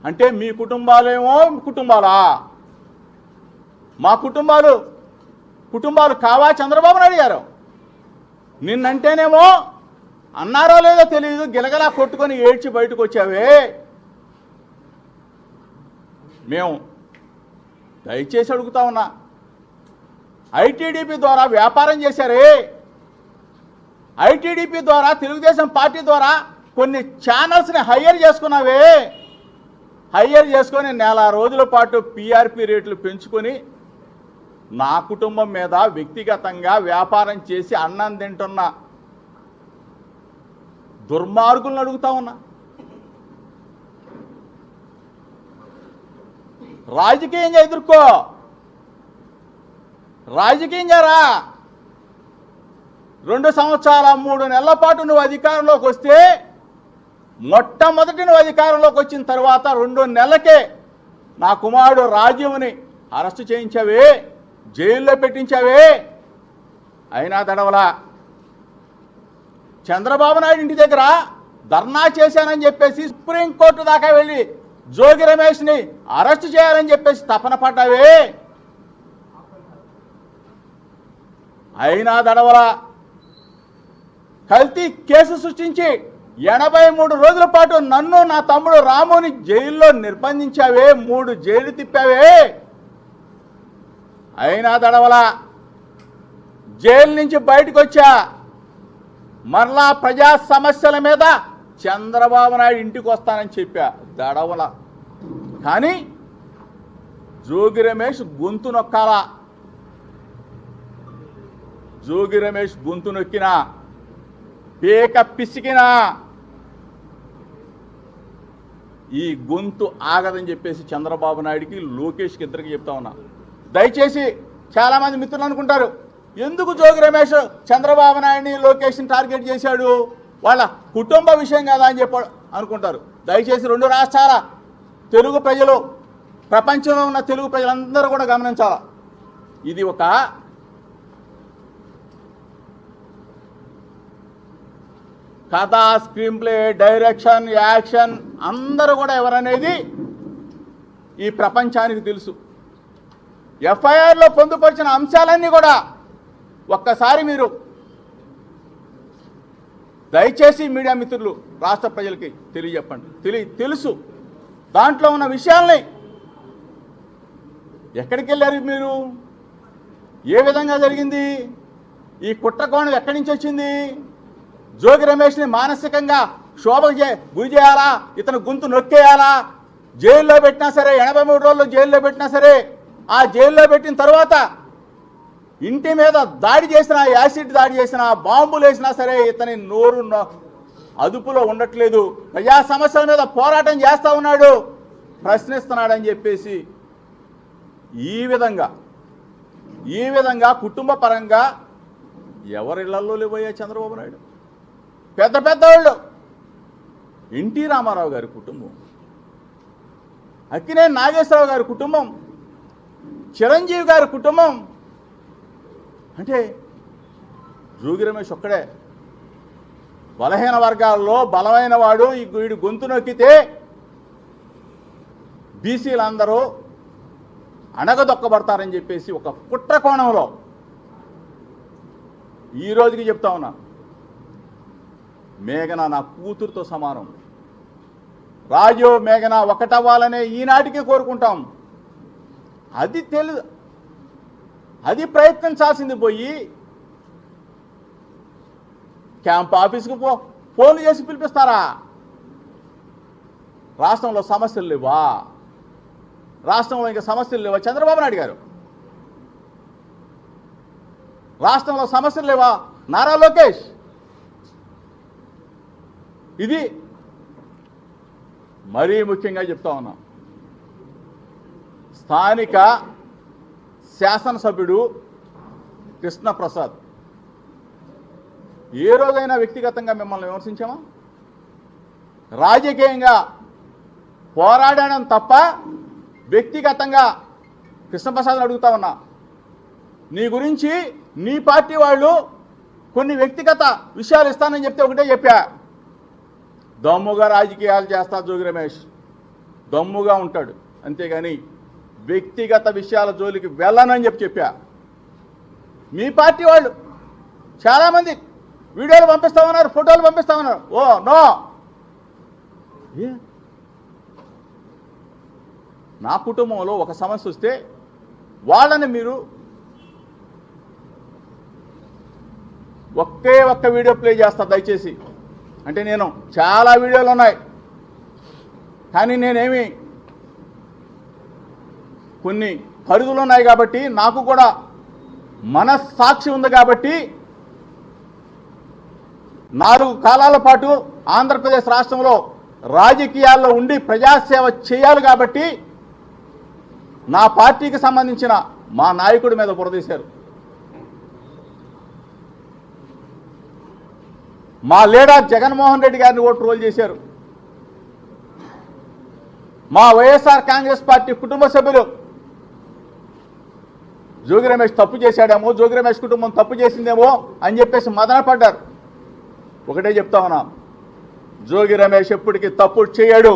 అంటే మీ కుటుంబాలేమో కుటుంబాలా, మా కుటుంబాలు కావా చంద్రబాబు నాయుడు గారు? నిన్నంటేనేమో అన్నారో లేదో తెలియదు, గిలగలా కొట్టుకొని ఏడ్చి బయటకు వచ్చావే. మేము దయచేసి అడుగుతా ఉన్నా, ఐటీడీపీ ద్వారా వ్యాపారం చేశారే, ఐటీడీపీ ద్వారా తెలుగుదేశం పార్టీ ద్వారా కొన్ని ఛానల్స్ని హైయర్ చేసుకున్నావే, హైయర్ చేసుకొని నెల రోజుల పాటు పీఆర్పీ రేట్లు పెంచుకొని నా కుటుంబం మీద వ్యక్తిగతంగా వ్యాపారం చేసి అన్నం తింటున్న దుర్మార్గులను అడుగుతా ఉన్నా. రాజకీయంగా ఎదుర్కో, రాజకీయంగా రా. 2 సంవత్సరాల 3 నెలల పాటు నువ్వు అధికారంలోకి వస్తే, మొట్టమొదటి నువ్వు అధికారంలోకి వచ్చిన తర్వాత 2 నెలలకే నా కుమారుడు రాజీవ్ని అరెస్టు చేయించావే, జైల్లో పెట్టించావే. అయినా దడవలా. చంద్రబాబు నాయుడు ఇంటి దగ్గర ధర్నా చేశానని చెప్పేసి సుప్రీంకోర్టు దాకా వెళ్ళి జోగి రమేష్ని అరెస్టు చేయాలని చెప్పేసి తపన పడ్డావే. అయినా దడవలా. కల్తీ కేసు సృష్టించి 83 రోజుల పాటు నన్ను నా తమ్ముడు రాముని జైల్లో నిర్బంధించావే, 3 జైలు తిప్పావే. అయినా దడవలా. జైలు నుంచి బయటకు వచ్చా, మరలా ప్రజా సమస్యల మీద చంద్రబాబు నాయుడు ఇంటికి వస్తానని చెప్పా, దడవల. కానీ జోగి రమేష్ గొంతు నొక్కాలా. జోగి రమేష్ గొంతు నొక్కినా, పేక పిసికినా ఈ గొంతు ఆగదని చెప్పేసి చంద్రబాబు నాయుడికి, లోకేష్కి ఇద్దరికి చెప్తా ఉన్నా. దయచేసి చాలామంది మిత్రులు అనుకుంటారు, ఎందుకు జోగి రమేష్ చంద్రబాబు నాయుడిని లోకేష్ని టార్గెట్ చేశాడు, వాళ్ళ కుటుంబ విషయం కదా అని చెప్పి అనుకుంటారు. దయచేసి 2 రాష్ట్రాల తెలుగు ప్రజలు, ప్రపంచంలో ఉన్న తెలుగు ప్రజలందరూ కూడా గమనించాలి. ఇది ఒక కథ, స్క్రీన్ ప్లే, డైరెక్షన్, యాక్షన్ అందరూ కూడా ఎవరనేది ఈ ప్రపంచానికి తెలుసు. ఎఫ్ఐఆర్లో పొందుపరిచిన అంశాలన్నీ కూడా ఒక్కసారి మీరు దయచేసి మీడియా మిత్రులు, రాష్ట్ర ప్రజలకి తెలియజెప్పండి. తెలుసు దాంట్లో ఉన్న విషయాల్ని. ఎక్కడికి వెళ్ళారు మీరు? ఏ విధంగా జరిగింది? ఈ కుట్రకోణం ఎక్కడి నుంచి వచ్చింది? జోగి రమేష్ని మానసికంగా గురి చేయాలా, ఇతను గొంతు నొక్కేయాలా, జైల్లో పెట్టినా సరే, 83 రోజులు జైల్లో పెట్టినా సరే, ఆ జైల్లో పెట్టిన తర్వాత ఇంటి మీద దాడి చేసినా, యాసిడ్ దాడి చేసినా, బాంబులు వేసినా సరే ఇతని నోరు అదుపులో ఉండట్లేదు, ప్రజా సమస్యల మీద పోరాటం చేస్తూ ఉన్నాడు, ప్రశ్నిస్తున్నాడని చెప్పేసి ఈ విధంగా కుటుంబ పరంగా ఎవరిళ్లలో లేవయ్యా చంద్రబాబు నాయుడు? పెద్ద వాళ్ళు, ఎన్టీ రామారావు గారి కుటుంబం, అక్కినేని నాగేశ్వరరావు గారి కుటుంబం, చిరంజీవి గారి కుటుంబం. అంటే జోగి రమేష్ ఒక్కడే బలహీన వర్గాల్లో బలమైన వాడు. వీడు గొంతు నొక్కితే బీసీలందరూ అణగదొక్కబడతారని చెప్పేసి ఒక కుట్ర కోణంలో ఈ రోజుకి చెప్తా ఉన్నా. మేఘన నా కూతురుతో సమానం. రాజు మేఘన ఒకటవ్వాలనే ఈనాటికి కోరుకుంటాం. అది ప్రయత్నించాల్సింది పోయి క్యాంప్ ఆఫీస్కి ఫోన్లు చేసి పిలిపిస్తారా? రాష్ట్రంలో సమస్యలు లేవా? రాష్ట్రంలో ఇంకా సమస్యలు లేవా చంద్రబాబు నాయుడు గారు? రాష్ట్రంలో సమస్యలు లేవా నారా లోకేష్? ఇది మరీ ముఖ్యంగా చెప్తా ఉన్నాం. స్థానిక శాసనసభ్యుడు కృష్ణప్రసాద్ ఏ రోజైనా వ్యక్తిగతంగా మిమ్మల్ని విమర్శించామా? రాజకీయంగా పోరాడడం తప్ప వ్యక్తిగతంగా కృష్ణప్రసాద్ని అడుగుతా ఉన్నా. నీ గురించి నీ పార్టీ వాళ్ళు కొన్ని వ్యక్తిగత విషయాలు ఇస్తానని చెప్తే ఒకటే చెప్పా, దమ్ముగా రాజకీయాలు చేస్తా జోగి రమేష్, దమ్ముగా ఉంటాడు. అంతేగాని వ్యక్తిగత విషయాల జోలికి వెళ్ళనని చెప్పా. మీ పార్టీ వాళ్ళు చాలామంది వీడియోలు పంపిస్తామన్నారు, ఫోటోలు పంపిస్తామన్నారు. ఓ నో, నా కుటుంబంలో ఒక సమస్య వస్తే వాళ్ళని మీరు ఒక్క వీడియో ప్లే చేస్తా దయచేసి. అంటే నేను చాలా వీడియోలు ఉన్నాయి, కానీ నేనేమి కొన్ని పరిధులు ఉన్నాయి కాబట్టి, నాకు కూడా మనస్సాక్షి ఉంది కాబట్టి 4 కాలాల పాటు ఆంధ్రప్రదేశ్ రాష్ట్రంలో రాజకీయాల్లో ఉండి ప్రజాసేవ చేయాలి కాబట్టి నా పార్టీకి సంబంధించిన మా నాయకుడి మీద బురదీశారు. మా లీడర్ జగన్మోహన్ రెడ్డి గారిని కూడా ట్రోల్ చేశారు. మా వైఎస్ఆర్ కాంగ్రెస్ పార్టీ కుటుంబ సభ్యులు జోగి రమేష్ తప్పు చేశాడేమో, జోగి రమేష్ కుటుంబం తప్పు చేసిందేమో అని చెప్పేసి మదన పడ్డారు. ఒకటే చెప్తా ఉన్నా, జోగి రమేష్ ఎప్పటికీ తప్పు చేయడు.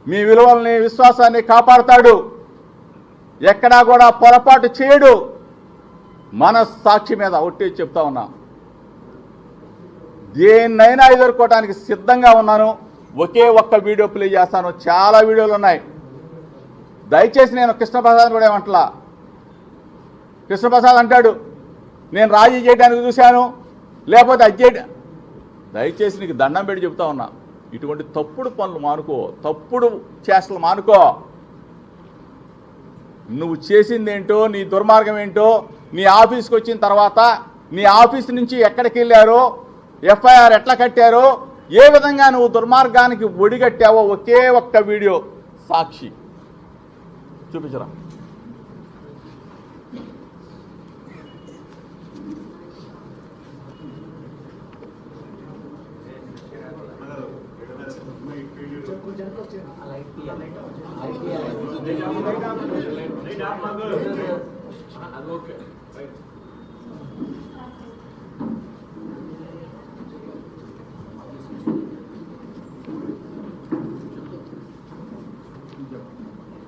మీ విలువల్ని విశ్వాసాన్ని కాపాడుతాడు. ఎక్కడా కూడా పొరపాటు చేయడు. మనస్సాక్షి మీద ఒట్టేసి చెప్తా ఉన్నా. దేన్నైనా ఎదుర్కోవడానికి సిద్ధంగా ఉన్నాను. ఒక్క వీడియో ప్లే చేస్తాను. చాలా వీడియోలు ఉన్నాయి. దయచేసి నేను కృష్ణప్రసాద్ కూడా ఏమంటలా. కృష్ణప్రసాద్ అంటాడు నేను రాజీ చేయడానికి చూశాను, లేకపోతే అది చేయడం. దయచేసి నీకు దండం పెట్టి చెప్తా ఉన్నా, ఇటువంటి తప్పుడు పనులు మానుకో, తప్పుడు చేష్టలు మానుకో. నువ్వు చేసిందేంటో, నీ దుర్మార్గం ఏంటో, నీ ఆఫీస్కి వచ్చిన తర్వాత నీ ఆఫీస్ నుంచి ఎక్కడికి వెళ్ళారో, ఎఫ్ఐఆర్ ఎట్లా కట్టారో, ఏ విధంగా నువ్వు దుర్మార్గానికి ఒడిగట్టావో ఒక్క వీడియో సాక్షి చూపించరా.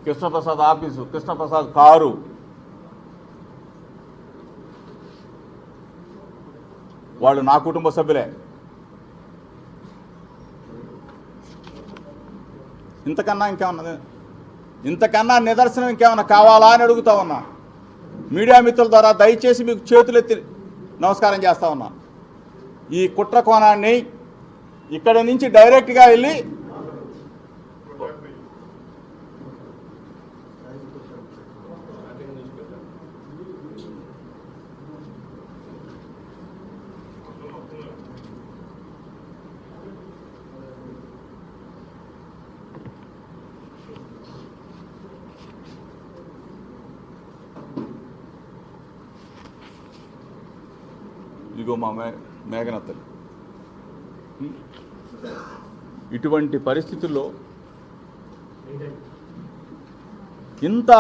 కృష్ణప్రసాద్ ఆఫీసు, కృష్ణప్రసాద్ కారు, వాళ్ళు నా కుటుంబ సభ్యులే. ఇంతకన్నా నిదర్శనం ఇంకేమన్నా కావాలా అని అడుగుతా ఉన్నా. మీడియా మిత్రుల ద్వారా దయచేసి మీకు చేతులెత్తి నమస్కారం చేస్తా ఉన్నా. ఈ కుట్ర కోణాన్ని ఇక్కడి నుంచి డైరెక్ట్గా వెళ్ళి ఇదిగో మా మేఘనత్తలు. ఇటువంటి పరిస్థితుల్లో ఇంత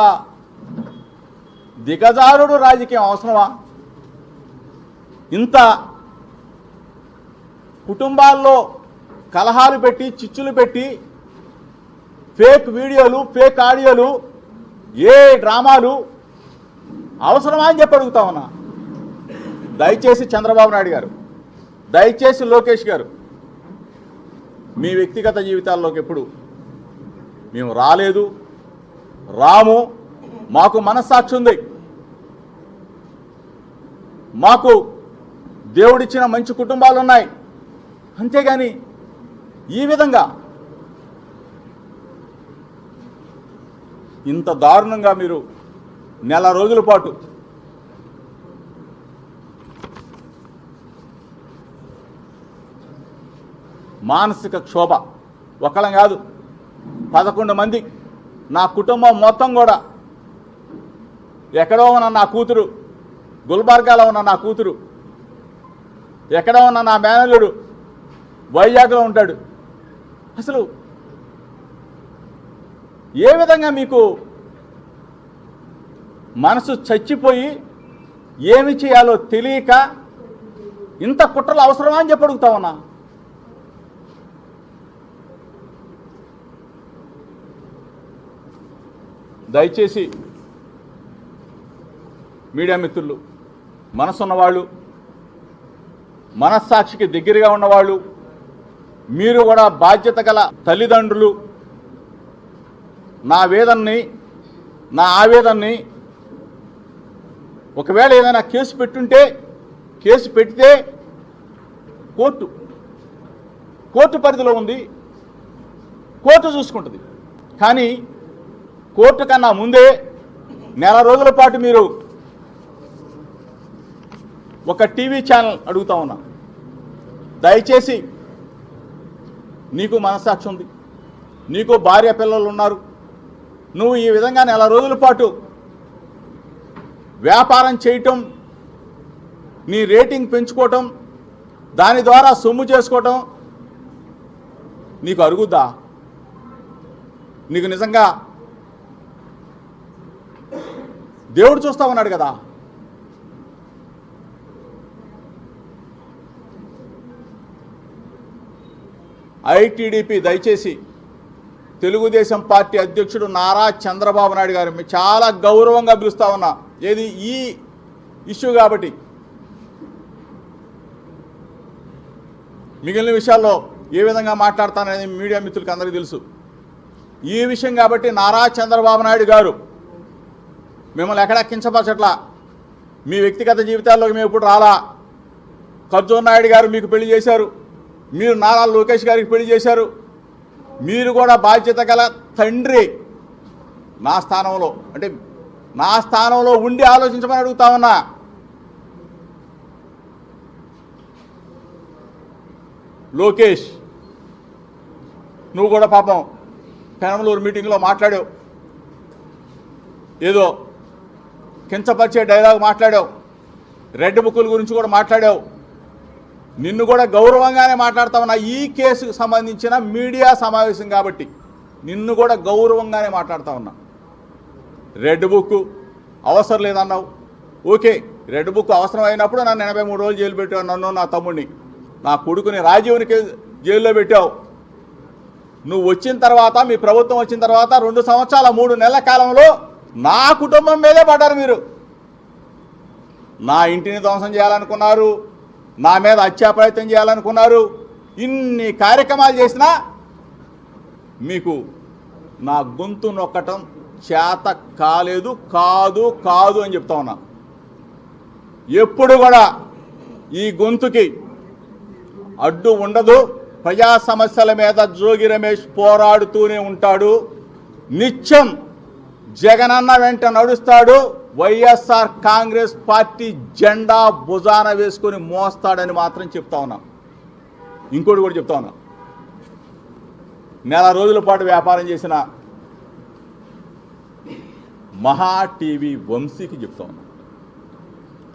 దిగజారుడు రాజకీయం అవసరమా? ఇంత కుటుంబాల్లో కలహాలు పెట్టి, చిచ్చులు పెట్టి, ఫేక్ వీడియోలు, ఫేక్ ఆడియోలు, ఏ డ్రామాలు అవసరమా అని చెప్పి అడుగుతా ఉన్నా. దయచేసి చంద్రబాబు నాయుడు గారు, దయచేసి లోకేష్ గారు, మీ వ్యక్తిగత జీవితాల్లోకి ఎప్పుడు మేము రాలేదు, రాము. మాకు మనస్సాక్షి ఉంది. మాకు దేవుడిచ్చిన మంచి కుటుంబాలు ఉన్నాయి. అంతేగాని ఈ విధంగా ఇంత దారుణంగా మీరు నెల రోజుల పాటు మానసిక క్షోభ, ఒకళ్ళం కాదు 11 మంది, నా కుటుంబం మొత్తం కూడా, ఎక్కడో ఉన్న నా కూతురు, గుల్బర్గాలో ఉన్న నా కూతురు, ఎక్కడో ఉన్న నా మేనల్లుడు వైజాగ్లో ఉంటాడు. అసలు ఏ విధంగా మీకు మనసు చచ్చిపోయి ఏమి చేయాలో తెలియక ఇంత కుట్రలు అవసరమా అని చెప్పి అడుగుతా ఉన్నా. దయచేసి మీడియా మిత్రులు, మనసున్నవాళ్ళు, మనస్సాక్షికి దగ్గరగా ఉన్నవాళ్ళు, మీరు కూడా బాధ్యత గల తల్లిదండ్రులు నా వేదనని, నా ఆవేదనని, ఒకవేళ ఏదైనా కేసు పెట్టుంటే, కేసు పెడితే కోర్టు పరిధిలో ఉంది, కోర్టు చూసుకుంటుంది. కానీ కోర్టు కన్నా ముందే నెల రోజుల పాటు మీరు ఒక టీవీ ఛానల్ అడుగుతా ఉన్నా, దయచేసి నీకు మనస్సాక్షి ఉంది, నీకు భార్య పిల్లలు ఉన్నారు, నువ్వు ఈ విధంగా నెల రోజుల పాటు వ్యాపారం చేయటం, నీ రేటింగ్ పెంచుకోవటం, దాని ద్వారా సొమ్ము చేసుకోవటం నీకు అరుగుద్దా? నీకు నిజంగా దేవుడు చూస్తా ఉన్నాడు కదా. ఐటీడీపీ దయచేసి తెలుగుదేశం పార్టీ అధ్యక్షుడు నారా చంద్రబాబు నాయుడు గారు చాలా గౌరవంగా పిలుస్తా ఉన్నా, ఏది ఈ ఇష్యూ కాబట్టి. మిగిలిన విషయాల్లో ఏ విధంగా మాట్లాడతాననేది మీడియా మిత్రులకు అందరికీ తెలుసు. ఈ విషయం కాబట్టి నారా చంద్రబాబు నాయుడు గారు మిమ్మల్ని ఎక్కడ కించపరచట్లా, మీ వ్యక్తిగత జీవితాల్లోకి మేము ఎప్పుడు రాలా. ఖర్జూర్ నాయుడు గారు మీకు పెళ్లి చేశారు, మీరు నారా లోకేష్ గారికి పెళ్లి చేశారు, మీరు కూడా బాధ్యత గల తండ్రి. నా స్థానంలో అంటే నా స్థానంలో ఉండి ఆలోచించమని అడుగుతా ఉన్నా. లోకేష్, నువ్వు కూడా పాపం పెనమలూరు మీటింగ్లో మాట్లాడావు, ఏదో కించపరిచే డైలాగ్ మాట్లాడావు, రెడ్ బుక్కుల గురించి కూడా మాట్లాడావు. నిన్ను కూడా గౌరవంగానే మాట్లాడుతా ఉన్నా. ఈ కేసుకు సంబంధించిన మీడియా సమావేశం కాబట్టి నిన్ను కూడా గౌరవంగానే మాట్లాడుతూ ఉన్నా. రెడ్ బుక్ అవసరం లేదన్నావు, ఓకే. రెడ్ బుక్ అవసరం అయినప్పుడు నన్ను 83 రోజులు జైలు పెట్టావు, నన్ను నా తమ్ముడిని, నా కొడుకుని రాజీవ్నికి జైల్లో పెట్టావు. నువ్వు వచ్చిన తర్వాత, మీ ప్రభుత్వం వచ్చిన తర్వాత 2 సంవత్సరాల 3 నెలల కాలంలో నా కుటుంబం మీదే పడ్డారు మీరు. నా ఇంటిని ధ్వంసం చేయాలనుకున్నారు, నా మీద హత్యా ప్రయత్నం చేయాలనుకున్నారు. ఇన్ని కార్యక్రమాలు చేసినా మీకు నా గొంతు నొక్కటం చేత కాలేదు, కాదు అని చెప్తా ఉన్నా. ఎప్పుడు కూడా ఈ గొంతుకి అడ్డు ఉండదు. ప్రజా సమస్యల మీద జోగి రమేష్ పోరాడుతూనే ఉంటాడు. నిత్యం జగనన్న వెంట నడుస్తాడు. వైఎస్ఆర్ కాంగ్రెస్ పార్టీ జెండా భుజాన వేసుకొని మోస్తాడని మాత్రం చెప్తా ఉన్నా. ఇంకోటి కూడా చెప్తా ఉన్నా, నెల రోజుల పాటు వ్యాపారం చేసిన మహా టీవీ వంశీకి చెప్తా ఉన్నా.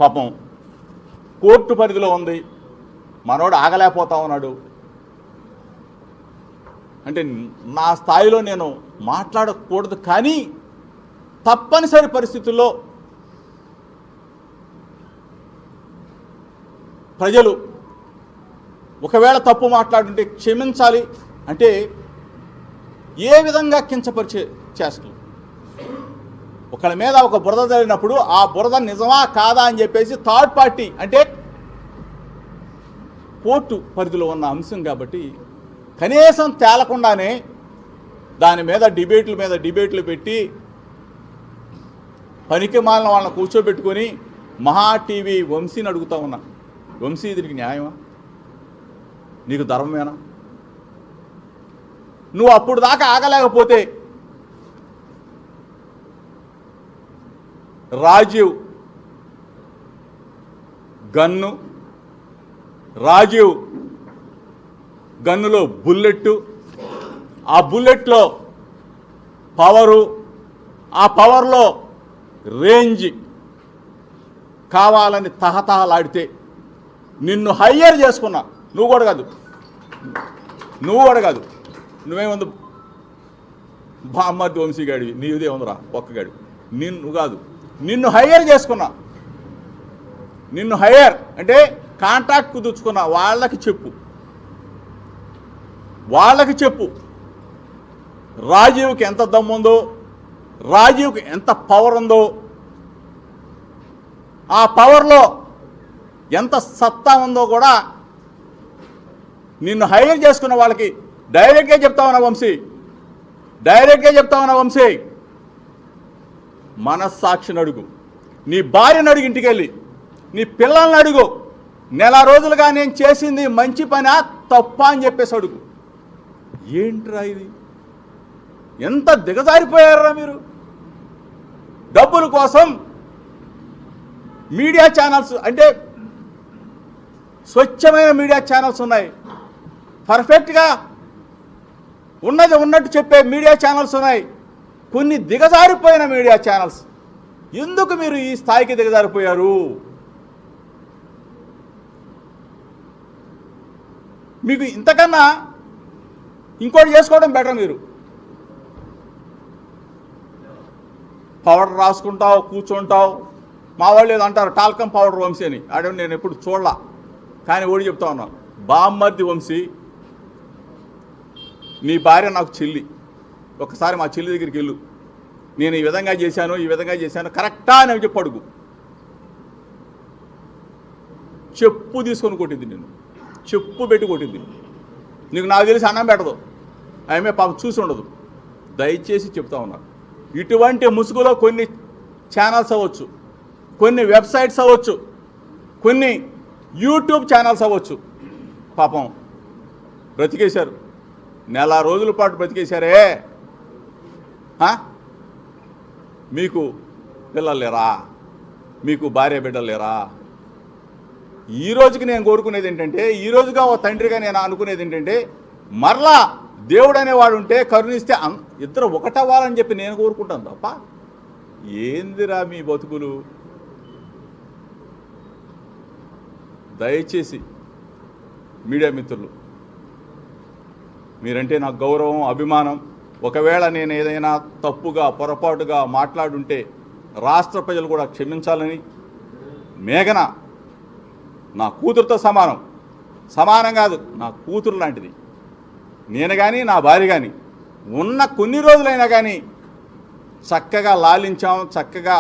పాపం కోర్టు పరిధిలో ఉంది, మనోడు ఆగలేకపోతా ఉన్నాడు. అంటే నా స్థాయిలో నేను మాట్లాడకూడదు, కానీ తప్పనిసరి పరిస్థితుల్లో ప్రజలు ఒకవేళ తప్పు మాట్లాడుంటే క్షమించాలి. అంటే ఏ విధంగా కించపరిచే చేష్టలు, ఒకళ్ళ మీద ఒక బురద జరిగినప్పుడు ఆ బురద నిజమా కాదా అని చెప్పేసి థర్డ్ పార్టీ, అంటే కోర్టు పరిధిలో ఉన్న అంశం కాబట్టి కనీసం తేలకుండానే దాని మీద డిబేట్లు పెట్టి పనికి మాలిన వాళ్ళని కూర్చోబెట్టుకొని మహా టీవీ వంశీని అడుగుతా ఉన్నా, వంశీ దీనికి న్యాయమా? నీకు ధర్మమేనా? నువ్వు అప్పుడు దాకా ఆగలేకపోతే రాజీవ్ గన్నులో బుల్లెట్టు, ఆ బుల్లెట్లో పవరు, ఆ పవర్లో రేంజ్ కావాలని తహతహలాడితే నిన్ను హయ్యర్ చేసుకున్నా. నువ్వు కూడా కాదు, నువ్వేముంది బామ్మర్ది వంశీ గాడివి, నీదే ఉందిరా ఒక్కగాడి, నిన్ను హయ్యర్ చేసుకున్నా. నిన్ను హయ్యర్ అంటే కాంట్రాక్ట్ కుదుర్చుకున్నా. వాళ్ళకి చెప్పు రాజీవ్కి ఎంత దమ్ముందో, రాజీవ్కి ఎంత పవర్ ఉందో, ఆ పవర్లో ఎంత సత్తా ఉందో కూడా నిన్ను హైర్ చేసుకున్న వాళ్ళకి డైరెక్ట్గా చెప్తా ఉన్నా వంశీ, డైరెక్ట్గా చెప్తా ఉన్నా వంశీ. మనస్సాక్షిని అడుగు, నీ భార్యను అడుగు, ఇంటికి వెళ్ళి నీ పిల్లల్ని అడుగు, నెల రోజులుగా నేను చేసింది మంచి పనా తప్ప అని చెప్పేసి అడుగు. ఏంట్రా ఇది? ఎంత దిగజారిపోయారా మీరు? డబ్బుల కోసం మీడియా ఛానల్స్, అంటే స్వచ్ఛమైన మీడియా ఛానల్స్ ఉన్నాయి, పర్ఫెక్ట్గా ఉన్నది ఉన్నట్టు చెప్పే మీడియా ఛానల్స్ ఉన్నాయి, కొన్ని దిగజారిపోయిన మీడియా ఛానల్స్. ఎందుకు మీరు ఈ స్థాయికి దిగజారిపోయారు? మీకు ఇంతకన్నా ఇంకోటి చేసుకోవడం బెటర్. మీరు పౌడర్ రాసుకుంటావు, కూర్చుంటావు. మా వాళ్ళు ఏదో అంటారు టాల్కం పౌడర్ వంశీ అని, అదే నేను ఎప్పుడు చూడలా, కానీ ఓడి చెప్తా ఉన్నాను. బామ్మర్ది వంశీ, నీ భార్య నాకు చెల్లి, ఒకసారి మా చెల్లి దగ్గరికి వెళ్ళు, నేను ఈ విధంగా చేశాను, ఈ విధంగా చేశాను, కరెక్టా అని చెప్పి అడుగు. చెప్పు తీసుకొని కొట్టింది, నేను చెప్పు పెట్టి కొట్టింది. నీకు నాకు తెలిసి అన్నం పెట్టదు, ఆమె పాపం చూసి ఉండదు. దయచేసి చెప్తా ఉన్నాను, ఇటువంటి ముసుగులో కొన్ని ఛానల్స్ అవ్వచ్చు, కొన్ని వెబ్సైట్స్ అవ్వచ్చు, కొన్ని యూట్యూబ్ ఛానల్స్ అవ్వచ్చు, పాపం బ్రతికేశారు, నెల రోజుల పాటు బ్రతికేశారే. మీకు పిల్లలు లేరా? మీకు భార్య బిడ్డలు లేరా? ఈ రోజుకి నేను కోరుకునేది ఏంటంటే, ఈ రోజుగా ఓ తండ్రిగా నేను అనుకునేది ఏంటంటే, మరలా దేవుడు అనేవాడు ఉంటే కరుణిస్తే ఇద్దరు ఒకటవ్వాలని చెప్పి నేను కోరుకుంటాను తప్ప ఏందిరా మీ బతుకులు? దయచేసి మీడియా మిత్రులు, మీరంటే నాకు గౌరవం, అభిమానం. ఒకవేళ నేను ఏదైనా తప్పుగా పొరపాటుగా మాట్లాడుంటే రాష్ట్ర ప్రజలు కూడా క్షమించాలని. మేఘన నా కూతురుతో సమానం, సమానం కాదు, నా కూతురు లాంటిది. నేను కానీ నా భార్య కానీ ఉన్న కొన్ని రోజులైనా కానీ చక్కగా లాలించాం, చక్కగా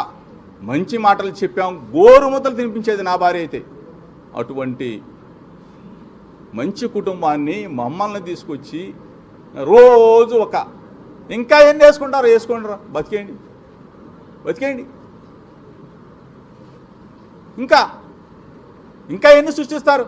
మంచి మాటలు చెప్పాం, గోరుముద్దలు తినిపించేది నా భార్య అయితే. అటువంటి మంచి కుటుంబాన్ని మమ్మల్ని తీసుకొచ్చి రోజు ఒక ఇంకా ఎన్ని వేసుకుంటారో వేసుకోండిరా, బతికేయండి, బతికేయండి. ఇంకా ఇంకా ఎన్ని సృష్టిస్తారు?